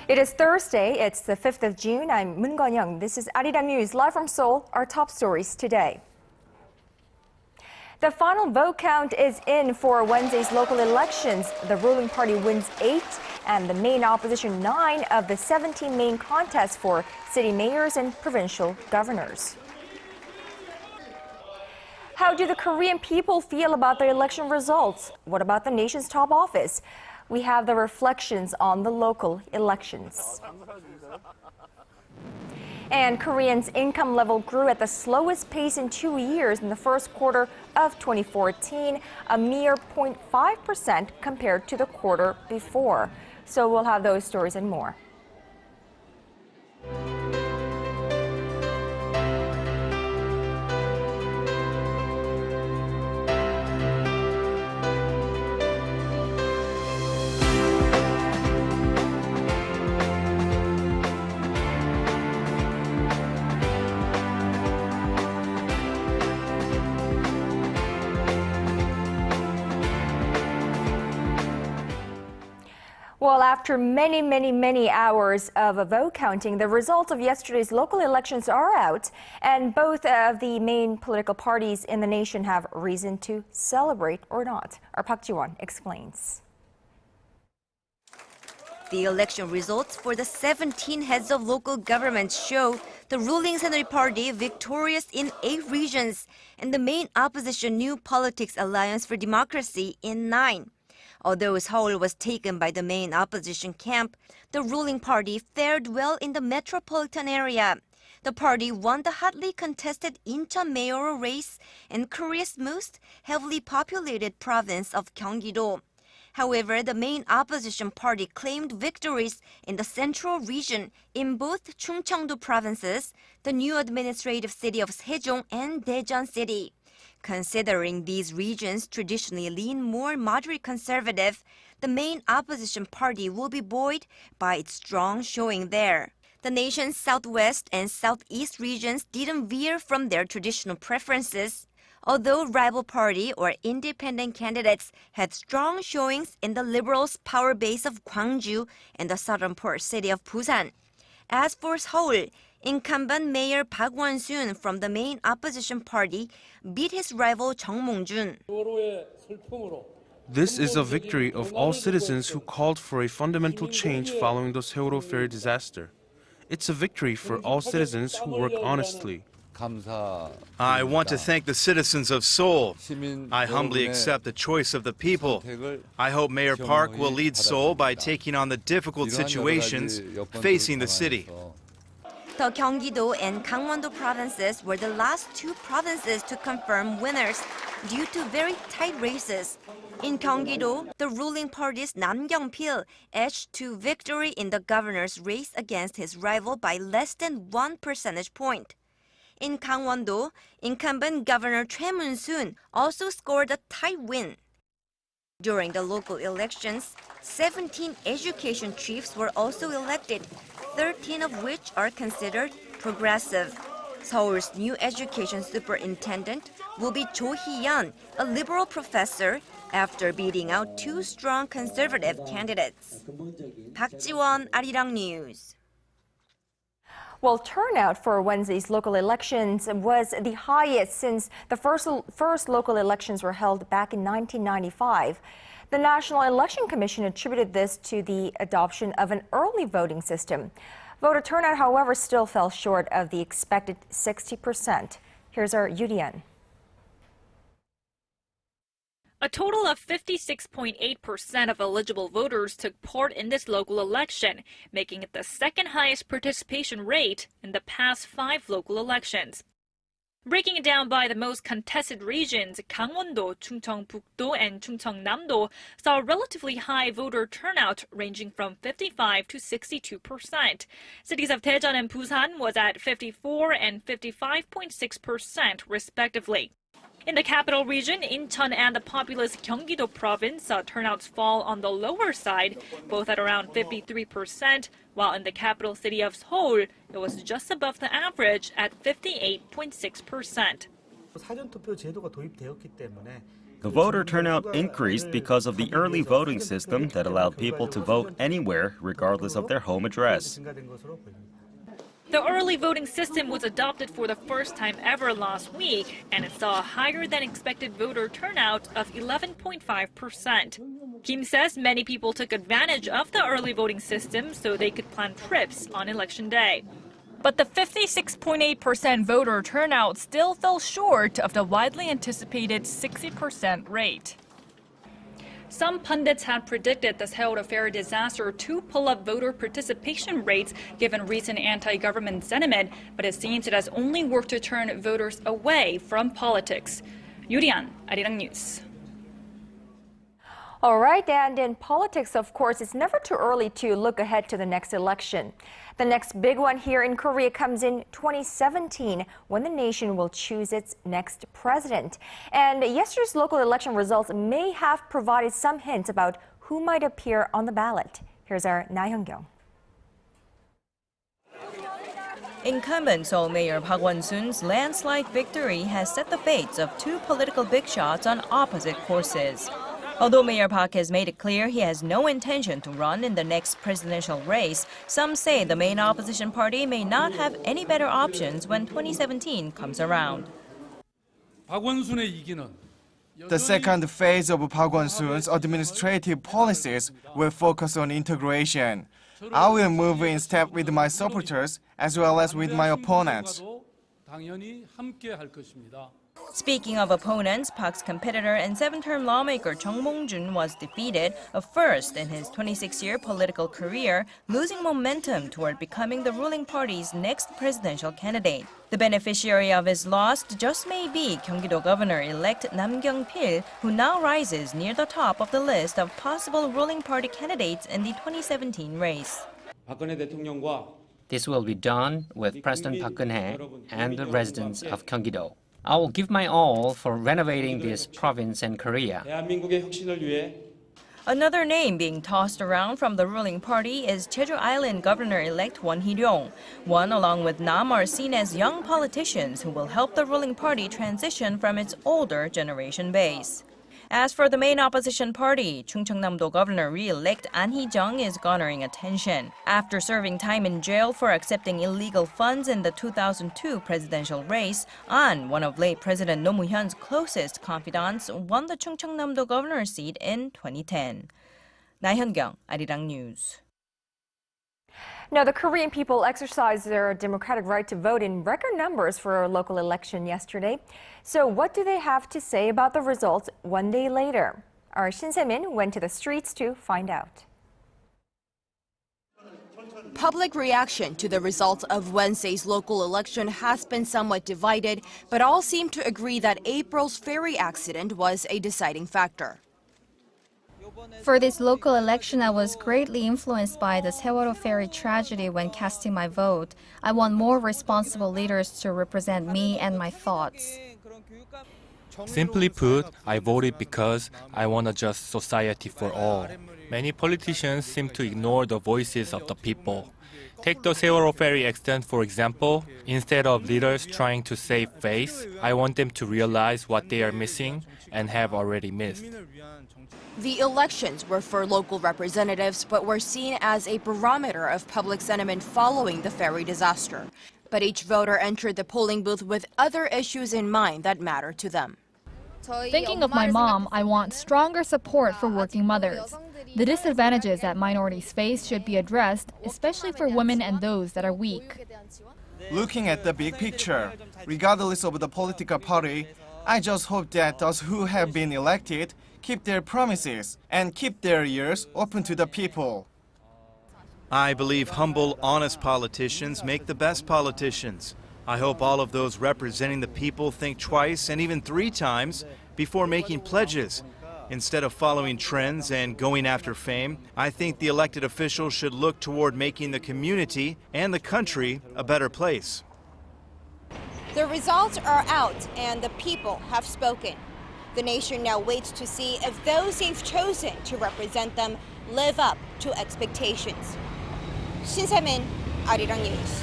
It is Thursday, it's the 5th of June. I'm Moon Gon-young. This is ARIRANG News live from Seoul. Our top stories today. The final vote count is in for Wednesday's local elections. The ruling party wins 8 and the main opposition 9 of the 17 main contests for city mayors and provincial governors. How do the Korean people feel about the election results? What about the nation's top office? We have the reflections on the local elections. And Koreans' income level grew at the slowest pace in 2 years in the first quarter of 2014, a mere 0.5% compared to the quarter before. So we'll have those stories and more. Well, after many hours of a vote counting, the results of yesterday's local elections are out, and both of the main political parties in the nation have reason to celebrate or not. Our Park Ji-won explains. The election results for the 17 heads of local governments show the ruling Saenuri Party victorious in 8 regions and the main opposition New Politics Alliance for Democracy in 9. Although Seoul was taken by the main opposition camp, the ruling party fared well in the metropolitan area. The party won the hotly contested Incheon mayoral race in Korea's most heavily populated province of Gyeonggi-do. However, the main opposition party claimed victories in the central region in both Chungcheong-do provinces, the new administrative city of Sejong and Daejeon city. Considering these regions traditionally lean more moderate conservative, the main opposition party will be buoyed by its strong showing there. The nation's southwest and southeast regions didn't veer from their traditional preferences, although rival party or independent candidates had strong showings in the liberals' power base of Gwangju and the southern port city of Busan. As for Seoul, incumbent Mayor Park Won-soon from the main opposition party beat his rival Chung Mong-jun. This is a victory of all citizens who called for a fundamental change following the Seoul ferry disaster. It's a victory for all citizens who work honestly. I want to thank the citizens of Seoul. I humbly accept the choice of the people. I hope Mayor Park will lead Seoul by taking on the difficult situations facing the city. The Gyeonggi-do and Gangwon-do provinces were the last 2 provinces to confirm winners due to very tight races. In Gyeonggi-do, the ruling party's Nam Kyung-pil edged to victory in the governor's race against his rival by less than 1 percentage point. In Gangwon-do, incumbent Governor Choi Mun-soon also scored a tight win. During the local elections, 17 education chiefs were also elected, 13 of which are considered progressive. Seoul's new education superintendent will be Cho Hee-yeon, a liberal professor, after beating out 2 strong conservative candidates. Park Ji-won, ARIRANG News. Well, turnout for Wednesday's local elections was the highest since the first local elections were held back in 1995. The National Election Commission attributed this to the adoption of an early voting system. Voter turnout, however, still fell short of the expected 60%. Here's our Yoo-Yeon. A total of 56.8% of eligible voters took part in this local election, making it the second highest participation rate in the past 5 local elections. Breaking it down by the most contested regions, Gangwon-do, Chungcheong-buk-do, and Chungcheong-nam-do saw a relatively high voter turnout ranging from 55 to 62%. Cities of Daejeon and Busan was at 54 and 55.6% respectively. In the capital region, Incheon and the populous Gyeonggi-do province saw turnouts fall on the lower side, both at around 53%, while in the capital city of Seoul, it was just above the average at 58.6%. The voter turnout increased because of the early voting system that allowed people to vote anywhere, regardless of their home address. The early voting system was adopted for the first time ever last week, and it saw a higher than expected voter turnout of 11.5%. Kim says many people took advantage of the early voting system so they could plan trips on election day. But the 56.8% voter turnout still fell short of the widely anticipated 60% rate. Some pundits had predicted the Seoul affair disaster to pull up voter participation rates given recent anti-government sentiment, but it seems it has only worked to turn voters away from politics. Yurian, ARIRANG News. All right, and in politics, of course, it's never too early to look ahead to the next election. The next big one here in Korea comes in 2017, when the nation will choose its next president. And yesterday's local election results may have provided some hints about who might appear on the ballot. Here's our Na Hyung-kyung. Incumbent Seoul Mayor Park Won-soon's landslide victory has set the fates of two political big shots on opposite courses. Although Mayor Park has made it clear he has no intention to run in the next presidential race, some say the main opposition party may not have any better options when 2017 comes around. The second phase of Park Won-soon's administrative policies will focus on integration. I will move in step with my supporters as well as with my opponents. Speaking of opponents, Park's competitor and seven-term lawmaker Chung Mong-jun was defeated, a first in his 26-year political career, losing momentum toward becoming the ruling party's next presidential candidate. The beneficiary of his loss just may be Gyeonggi-do Governor-elect Nam Kyung-pil, who now rises near the top of the list of possible ruling party candidates in the 2017 race. This will be done with President Park Geun-hye and the residents of Gyeonggi-do. I will give my all for renovating this province and Korea. Another name being tossed around from the ruling party is Jeju Island Governor-elect Won Hee-ryong. Won, along with Nam, are seen as young politicians who will help the ruling party transition from its older generation base. As for the main opposition party, Chungcheong-do Governor-re-elect An Hee-jung is garnering attention. After serving time in jail for accepting illegal funds in the 2002 presidential race, An, one of late President Roh Moo-hyun's closest confidants, won the Chungcheong-do governor seat in 2010. Na Hyun-kyung, ARIRANG News. Now, the Korean people exercised their democratic right to vote in record numbers for a local election yesterday. So what do they have to say about the results one day later? Our Shin Se-min went to the streets to find out. Public reaction to the results of Wednesday's local election has been somewhat divided, but all seem to agree that April's ferry accident was a deciding factor. For this local election, I was greatly influenced by the Seoul ferry tragedy when casting my vote. I want more responsible leaders to represent me and my thoughts. Simply put, I voted because I want a just society for all. Many politicians seem to ignore the voices of the people. Take the Seoul ferry accident, for example. Instead of leaders trying to save face, I want them to realize what they are missing and have already missed. The elections were for local representatives, but were seen as a barometer of public sentiment following the ferry disaster. But each voter entered the polling booth with other issues in mind that matter to them. Thinking of my mom, I want stronger support for working mothers. The disadvantages that minorities face should be addressed, especially for women and those that are weak. Looking at the big picture, regardless of the political party, I just hope that those who have been elected keep their promises and keep their ears open to the people. I believe humble, honest politicians make the best politicians. I hope all of those representing the people think twice and even 3 times before making pledges. Instead of following trends and going after fame, I think the elected officials should look toward making the community and the country a better place. The results are out and the people have spoken. The nation now waits to see if those they've chosen to represent them live up to expectations. Shin Se-min, ARIRANG News.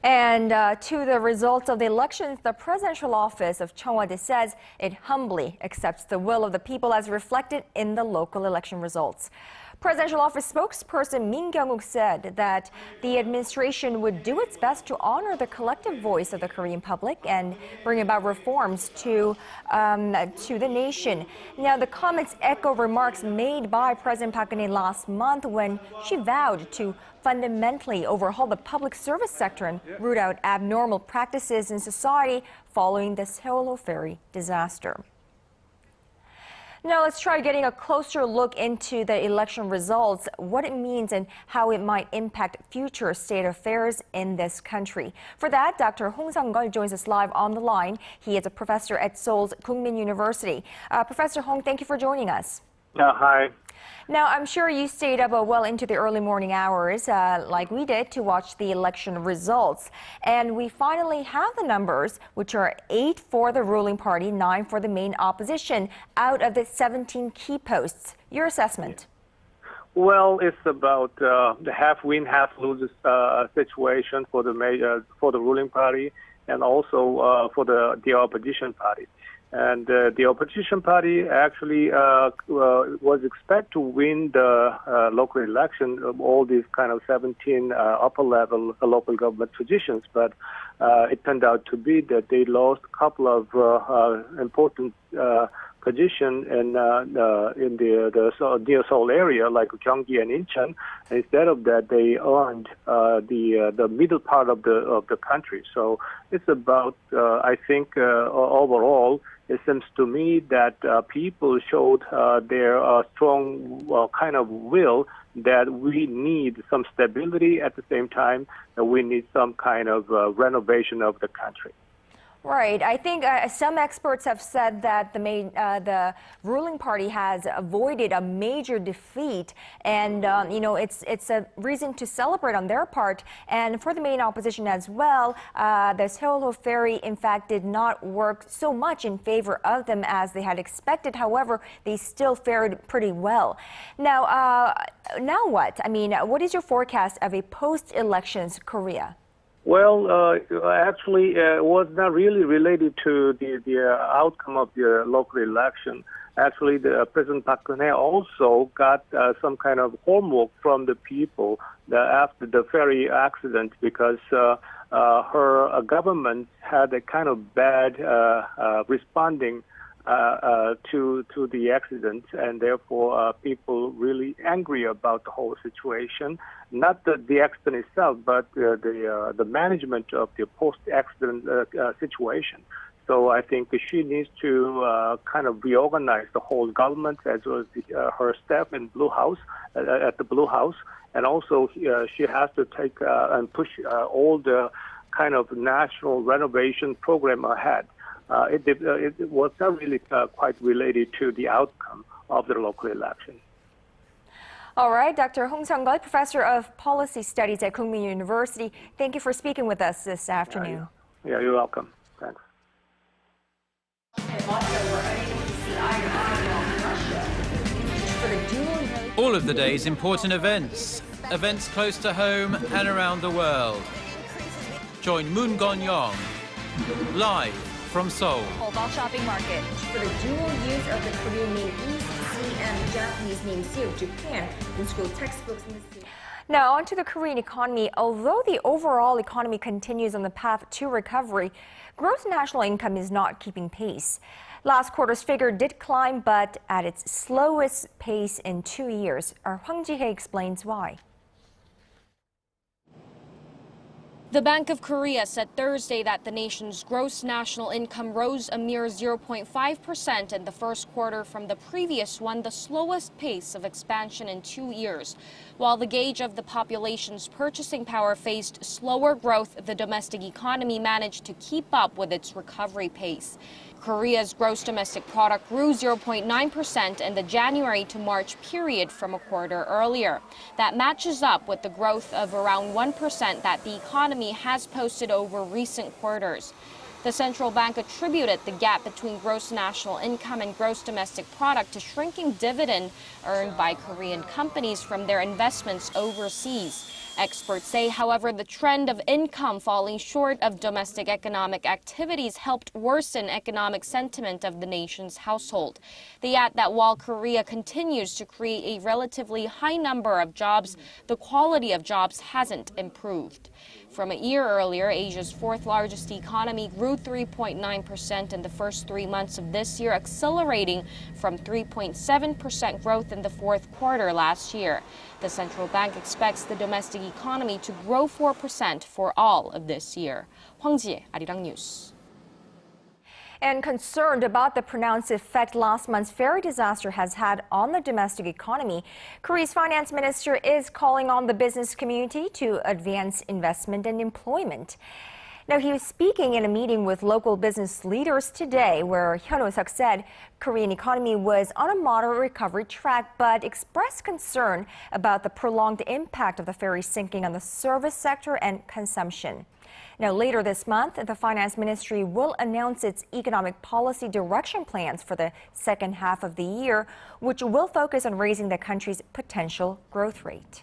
And to the results of the elections, the presidential office of Cheongwa-do says it humbly accepts the will of the people as reflected in the local election results. Presidential office spokesperson Min Kyung-wook said that the administration would do its best to honor the collective voice of the Korean public and bring about reforms to the nation. Now, the comments echo remarks made by President Park Geun-hye last month when she vowed to fundamentally overhaul the public service sector and root out abnormal practices in society following the Seoul ferry disaster. Now let's try getting a closer look into the election results, what it means and how it might impact future state affairs in this country. For that, Dr. Hong Sang-geol joins us live on the line. He is a professor at Seoul's Kookmin University. Professor Hong, thank you for joining us. Hi. Now, I'm sure you stayed up well into the early morning hours, like we did, to watch the election results. And we finally have the numbers, which are 8 for the ruling party, 9 for the main opposition, out of the 17 key posts. Your assessment? Well, it's about the half-win, half-lose situation for the ruling party, and also for the opposition party. And the opposition party actually was expected to win the local election of all these kind of 17 upper-level local government positions, but it turned out to be that they lost a couple of important positions in the near Seoul area, like Gyeonggi and Incheon. Instead of that, they earned the middle part of the country. So it's about, I think, overall, it seems to me that people showed their strong kind of will that we need some stability at the same time, that we need some kind of renovation of the country. Right. I think some experts have said that the ruling party has avoided a major defeat, and it's a reason to celebrate on their part. And for the main opposition as well, the Seoul ferry, in fact, did not work so much in favor of them as they had expected. However, they still fared pretty well. Now what? I mean, what is your forecast of a post-elections Korea? Well, actually, it was not really related to the outcome of the local election. Actually, the President Park Geun-hye also got some kind of homework from the people after the ferry accident, because her government had a kind of bad responding to the accident, and therefore people really angry about the whole situation. Not the accident itself, but the management of the post-accident situation. So I think she needs to kind of reorganize the whole government as well as her staff in Blue House, at the Blue House, and also she has to take and push all the kind of national renovation program ahead. It was not really quite related to the outcome of the local election. All right, Dr. Hong Sang-geol, Professor of Policy Studies at Kookmin University, thank you for speaking with us this afternoon. Yeah, you're welcome. Thanks. All of the day's important events close to home and around the world. Join Moon Gon-young live from Seoul. Mobile shopping market for the dual use of the Korean name East Sea and the Japanese name Sea of Japan in school textbooks in the city. Now, on to the Korean economy. Although the overall economy continues on the path to recovery, gross national income is not keeping pace. Last quarter's figure did climb, but at its slowest pace in 2 years. Our Hwang Ji-hye explains why. The Bank of Korea said Thursday that the nation's gross national income rose a mere 0.5% in the first quarter from the previous one, the slowest pace of expansion in 2 years. While the gauge of the population's purchasing power faced slower growth, the domestic economy managed to keep up with its recovery pace. Korea's gross domestic product grew 0.9% in the January to March period from a quarter earlier. That matches up with the growth of around 1% that the economy has posted over recent quarters. The central bank attributed the gap between gross national income and gross domestic product to shrinking dividend earned by Korean companies from their investments overseas. Experts say, however, the trend of income falling short of domestic economic activities helped worsen economic sentiment of the nation's household. They add that while Korea continues to create a relatively high number of jobs, the quality of jobs hasn't improved. From a year earlier, Asia's fourth largest economy grew 3.9% in the first 3 months of this year, accelerating from 3.7% growth in the fourth quarter last year. The central bank expects the domestic economy to grow 4% for all of this year. Hwang Ji-hye, ARIRANG News. And concerned about the pronounced effect last month's ferry disaster has had on the domestic economy, Korea's finance minister is calling on the business community to advance investment and employment. Now, he was speaking in a meeting with local business leaders today, where Hyun Oh-seok said Korean economy was on a moderate recovery track, but expressed concern about the prolonged impact of the ferry sinking on the service sector and consumption. Now, later this month, the Finance Ministry will announce its economic policy direction plans for the second half of the year, which will focus on raising the country's potential growth rate.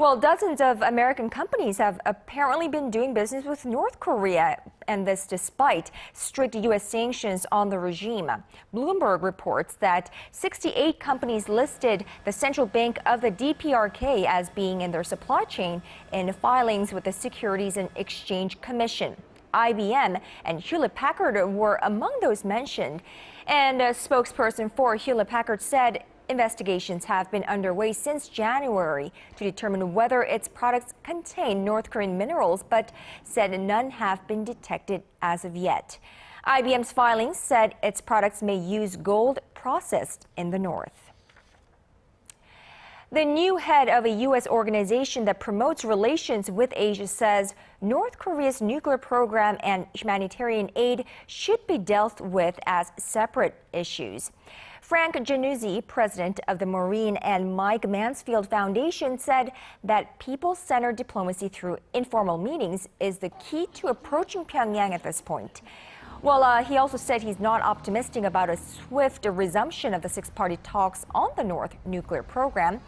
Well, dozens of American companies have apparently been doing business with North Korea, and this despite strict U.S. sanctions on the regime. Bloomberg reports that 68 companies listed the Central Bank of the DPRK as being in their supply chain in filings with the Securities and Exchange Commission. IBM and Hewlett-Packard were among those mentioned, and a spokesperson for Hewlett-Packard said investigations have been underway since January to determine whether its products contain North Korean minerals, but said none have been detected as of yet. IBM's filings said its products may use gold processed in the north. The new head of a U.S. organization that promotes relations with Asia says North Korea's nuclear program and humanitarian aid should be dealt with as separate issues. Frank Januzzi, president of the Maureen and Mike Mansfield Foundation, said that people-centered diplomacy through informal meetings is the key to approaching Pyongyang at this point. Well, he also said he's not optimistic about a swift resumption of the six-party talks on the North nuclear program,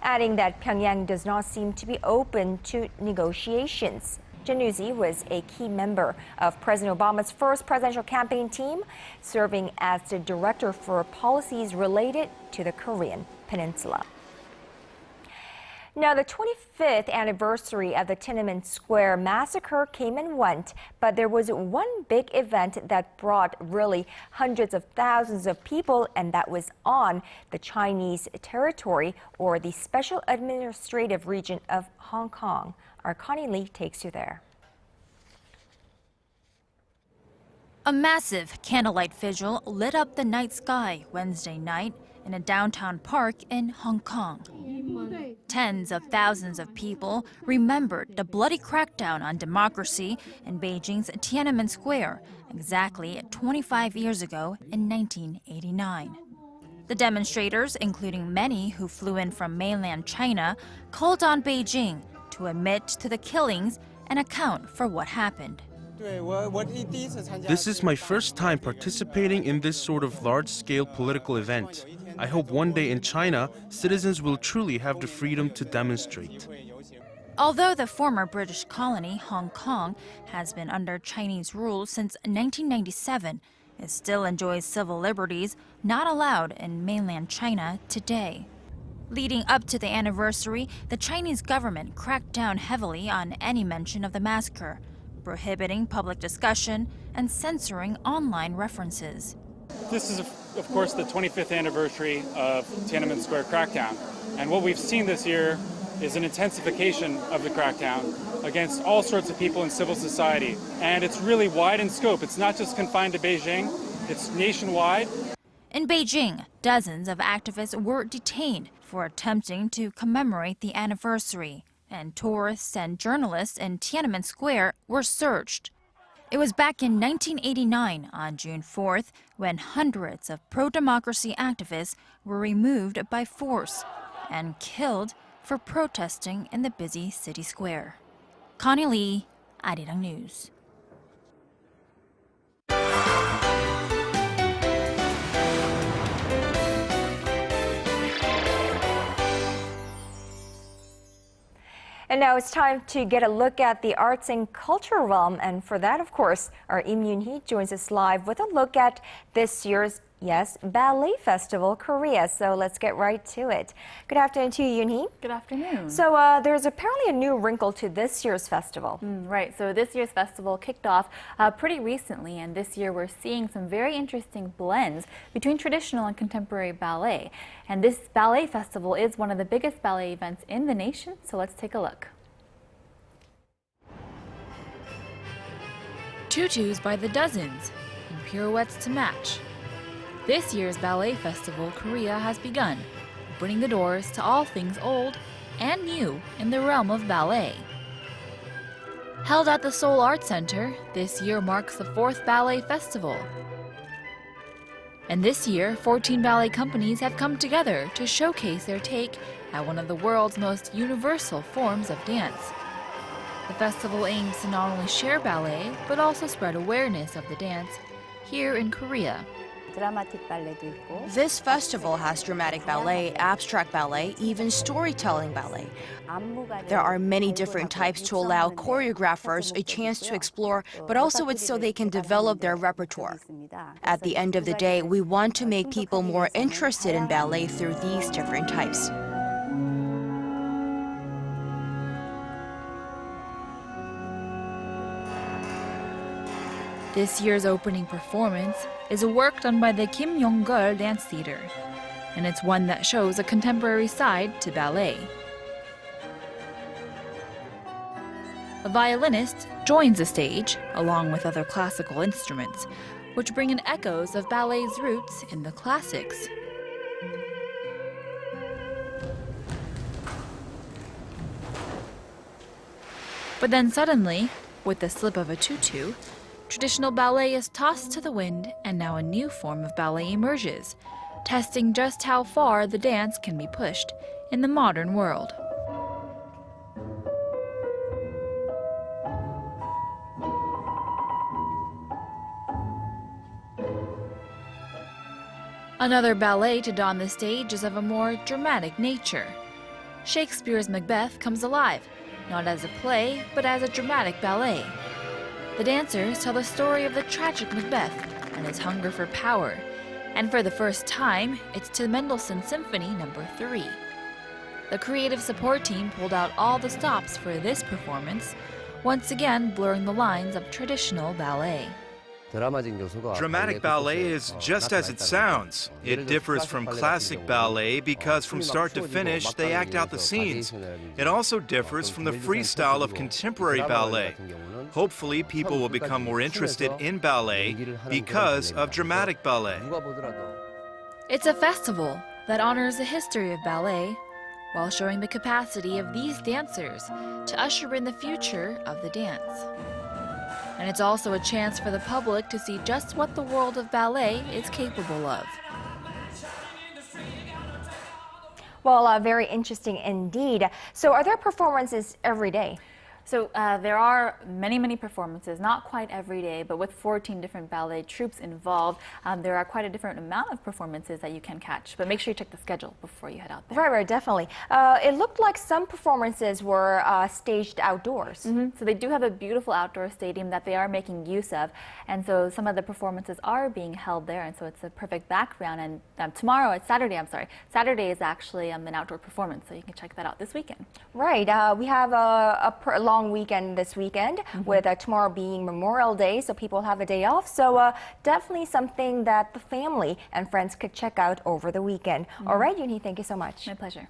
adding that Pyongyang does not seem to be open to negotiations. Januzzi was a key member of President Obama's first presidential campaign team, serving as the director for policies related to the Korean Peninsula. Now, the 25th anniversary of the Tiananmen Square massacre came and went, but there was one big event that brought really hundreds of thousands of people, and that was on the Chinese territory, or the Special Administrative Region of Hong Kong. Our Connie Lee takes you there. A massive candlelight vigil lit up the night sky Wednesday night in a downtown park in Hong Kong. Tens of thousands of people remembered the bloody crackdown on democracy in Beijing's Tiananmen Square exactly 25 years ago in 1989. The demonstrators, including many who flew in from mainland China, called on Beijing to admit to the killings and account for what happened. This is my first time participating in this sort of large-scale political event. I hope one day in China, citizens will truly have the freedom to demonstrate. Although the former British colony, Hong Kong, has been under Chinese rule since 1997, it still enjoys civil liberties not allowed in mainland China today. Leading up to the anniversary, the Chinese government cracked down heavily on any mention of the massacre, prohibiting public discussion and censoring online references. This is, of course, the 25th anniversary of Tiananmen Square crackdown. And what we've seen this year is an intensification of the crackdown against all sorts of people in civil society. And it's really wide in scope. It's not just confined to Beijing, it's nationwide. In Beijing, dozens of activists were detained for attempting to commemorate the anniversary, and tourists and journalists in Tiananmen Square were searched. It was back in 1989, on June 4th, when hundreds of pro-democracy activists were removed by force and killed for protesting in the busy city square. Connie Lee, ARIRANG News. And now it's time to get a look at the arts and culture realm. And for that, of course, our Im Yoon-hee joins us live with a look at this year's, Ballet Festival Korea. So let's get right to it. Good afternoon to you, Yoon-hee. Good afternoon. So there's apparently a new wrinkle to this year's festival. Right. So this year's festival kicked off pretty recently, and this year we're seeing some very interesting blends between traditional and contemporary ballet. And this ballet festival is one of the biggest ballet events in the nation, so let's take a look. Tutus by the dozens, and pirouettes to match. This year's Ballet Festival Korea has begun, opening the doors to all things old and new in the realm of ballet. Held at the Seoul Art Center, this year marks the 4th Ballet Festival. And this year, 14 ballet companies have come together to showcase their take at one of the world's most universal forms of dance. The festival aims to not only share ballet, but also spread awareness of the dance here in Korea. This festival has dramatic ballet, abstract ballet, even storytelling ballet. There are many different types to allow choreographers a chance to explore, but also it's so they can develop their repertoire. At the end of the day, we want to make people more interested in ballet through these different types. This year's opening performance is a work done by the Kim Yong-geul Dance Theater, and it's one that shows a contemporary side to ballet. A violinist joins the stage, along with other classical instruments, which bring in echoes of ballet's roots in the classics. But then suddenly, with the slip of a tutu, traditional ballet is tossed to the wind, and now a new form of ballet emerges, testing just how far the dance can be pushed in the modern world. Another ballet to don the stage is of a more dramatic nature. Shakespeare's Macbeth comes alive, not as a play, but as a dramatic ballet. The dancers tell the story of the tragic Macbeth and his hunger for power, and for the first time, it's to Mendelssohn Symphony No. 3. The creative support team pulled out all the stops for this performance, once again blurring the lines of traditional ballet. Dramatic ballet is just as it sounds. It differs from classic ballet because from start to finish they act out the scenes. It also differs from the freestyle of contemporary ballet. Hopefully people will become more interested in ballet because of dramatic ballet. It's a festival that honors the history of ballet while showing the capacity of these dancers to usher in the future of the dance. And it's also a chance for the public to see just what the world of ballet is capable of. Well, very interesting indeed. So are there performances every day? So there are many performances, not quite every day, but with 14 different ballet troupes involved, there are quite a different amount of performances that you can catch. But make sure you check the schedule before you head out there. Right, definitely. It looked like some performances were staged outdoors. So they do have a beautiful outdoor stadium that they are making use of, and so some of the performances are being held there, and so it's a perfect background. And tomorrow, it's Saturday, Saturday is actually an outdoor performance, so you can check that out this weekend. Right, we have a long weekend this weekend, with tomorrow being Memorial Day, so people have a day off. So definitely something that the family and friends could check out over the weekend. All right, Yoon-hee, thank you so much. My pleasure.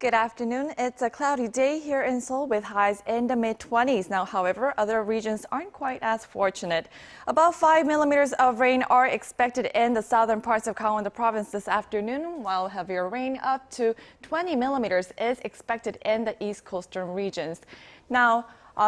Good afternoon. It's a cloudy day here in Seoul with highs in the mid-20s. Now, however, other regions aren't quite as fortunate. About 5 millimeters of rain are expected in the southern parts of Gyeonggi-do province this afternoon, while heavier rain up to 20 millimeters is expected in the east coastal regions. Now,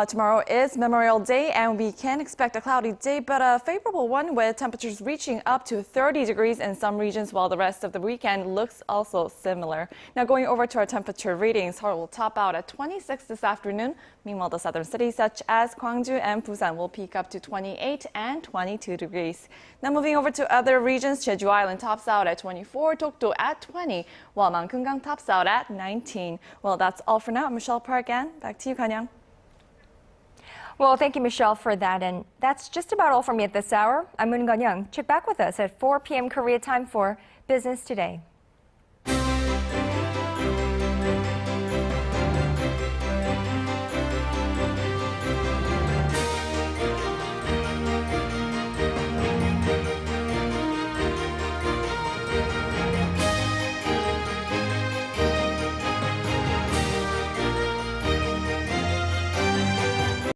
tomorrow is Memorial Day, and we can expect a cloudy day, but a favorable one with temperatures reaching up to 30 degrees in some regions, while the rest of the weekend looks also similar. Now, going over to our temperature readings, Seoul will top out at 26 this afternoon. Meanwhile, the southern cities such as Gwangju and Busan will peak up to 28 and 22 degrees. Now, moving over to other regions, Jeju Island tops out at 24, Dokdo at 20, while Mankungang tops out at 19. Well, that's all for now. Michelle Park, and back to you, Kanyang. Well, thank you, Michelle, for that. And that's just about all from me at this hour. I'm Moon Gun-young. Check back with us at 4 p.m. Korea time for Business Today.